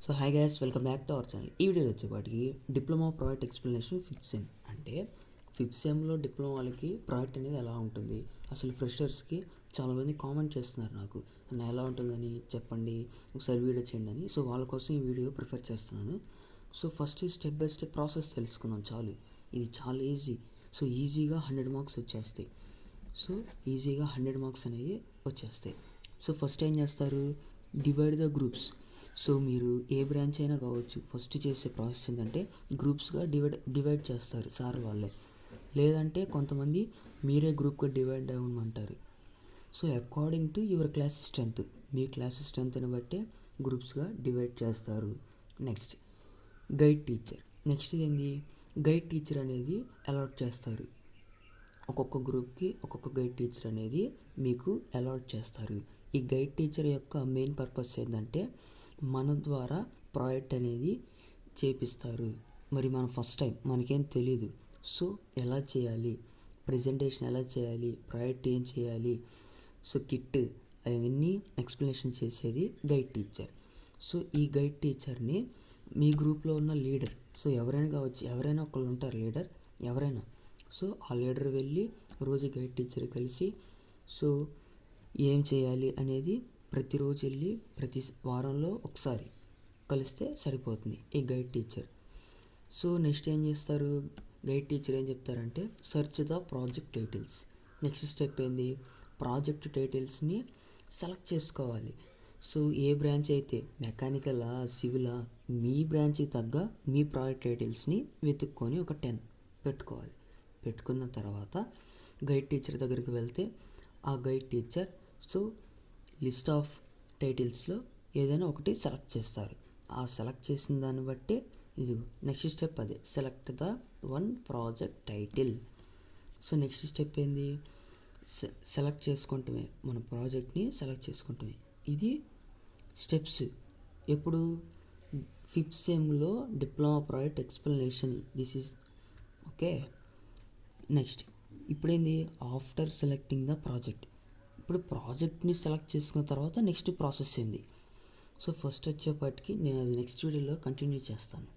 So hi guys, welcome back to our channel. ఈ video వచ్చేపాటికి diploma project explanation fifth sem. అంటే fifth సెమ్లో diploma వాళ్ళకి project అనేది ఎలా ఉంటుంది, అసలు ఫ్రెషర్స్కి చాలామంది కామెంట్ చేస్తున్నారు నాకు, అన్న ఎలా ఉంటుందని చెప్పండి, ఒకసారి వీడియో చేయండి అని. సో వాళ్ళ కోసం ఈ వీడియో ప్రిఫర్ చేస్తున్నాను. So first step by step process తెలుసుకుందాం. చాలు, ఇది చాలా ఈజీ. సో ఈజీగా 100 మార్క్స్ వచ్చేస్తాయి. సో ఈజీగా 100 మార్క్స్ అనేవి వచ్చేస్తాయి. సో ఫస్ట్ ఏం చేస్తారు, డివైడ్ ద గ్రూప్స్. సో మీరు ఏ బ్రాంచ్ అయినా కావచ్చు, ఫస్ట్ చేసే ప్రాసెస్ ఏంటంటే గ్రూప్స్గా డివైడ్ చేస్తారు సార్ వాళ్ళే. లేదంటే కొంతమంది మీరే గ్రూప్గా డివైడ్ అవ్వమంటారు. So according to your class strength, మీ క్లాస్ స్ట్రెంత్ని బట్టే గ్రూప్స్గా డివైడ్ చేస్తారు. Next guide teacher. నెక్స్ట్ ఏంది, గైడ్ టీచర్ అనేది అలాట్ చేస్తారు. ఒక్కొక్క గ్రూప్కి ఒక్కొక్క గైడ్ టీచర్ అనేది మీకు అలాట్ చేస్తారు. ఈ గైడ్ టీచర్ యొక్క మెయిన్ పర్పస్ ఏంటంటే మన ద్వారా ప్రాజెక్ట్ అనేది చేపిస్తారు. మరి మనం ఫస్ట్ టైం, మనకేం తెలీదు. సో ఎలా చేయాలి, ప్రజెంటేషన్ ఎలా చేయాలి, ప్రాజెక్ట్ ఏం చేయాలి, సో కిట్ అవన్నీ ఎక్స్ప్లెనేషన్ చేసేది గైడ్ టీచర్. సో ఈ గైడ్ టీచర్ని మీ గ్రూప్లో ఉన్న లీడర్, సో ఎవరైనా కావచ్చు, ఎవరైనా ఒకళ్ళు ఉంటారు లీడర్, ఎవరైనా. సో ఆ లీడర్ వెళ్ళి రోజు గైడ్ టీచర్ కలిసి సో ఏం చేయాలి అనేది ప్రతిరోజు వెళ్ళి ప్రతి వారంలో ఒకసారి కలిస్తే సరిపోతుంది ఈ గైడ్ టీచర్. సో నెక్స్ట్ ఏం చేస్తారు, గైడ్ టీచర్ ఏం చెప్తారంటే search the project titles. Next step ఏంది, ప్రాజెక్ట్ టైటిల్స్ని సెలెక్ట్ చేసుకోవాలి. సో ఏ బ్రాంచ్ అయితే, మెకానికలా సివిలా, మీ బ్రాంచ్కి తగ్గ మీ ప్రాజెక్ట్ టైటిల్స్ని వెతుక్కొని ఒక 10 పెట్టుకోవాలి. పెట్టుకున్న తర్వాత గైడ్ టీచర్ దగ్గరికి వెళ్తే ఆ guide teacher so list of టైటిల్స్లో ఏదైనా ఒకటి సెలెక్ట్ చేస్తారు. ఆ సెలెక్ట్ చేసిన దాన్ని బట్టి ఇది నెక్స్ట్ స్టెప్, అదే select the one project title. So next step ఏంది, సెలెక్ట్ చేసుకుంటమే, మన ప్రాజెక్ట్ని సెలెక్ట్ చేసుకుంటమే. ఇది స్టెప్స్. ఎప్పుడు, ఫిఫ్త్ సెమ్లో diploma project explanation. This is okay. Next ఇప్పుడేంది, ఆఫ్టర్ సెలెక్టింగ్ ద ప్రాజెక్ట్. ఇప్పుడు ప్రాజెక్ట్ని సెలెక్ట్ చేసుకున్న తర్వాత నెక్స్ట్ ప్రాసెస్ ఏంది. సో ఫస్ట్ వచ్చేపాటికి నేను అది నెక్స్ట్ వీడియోలో కంటిన్యూ చేస్తాను.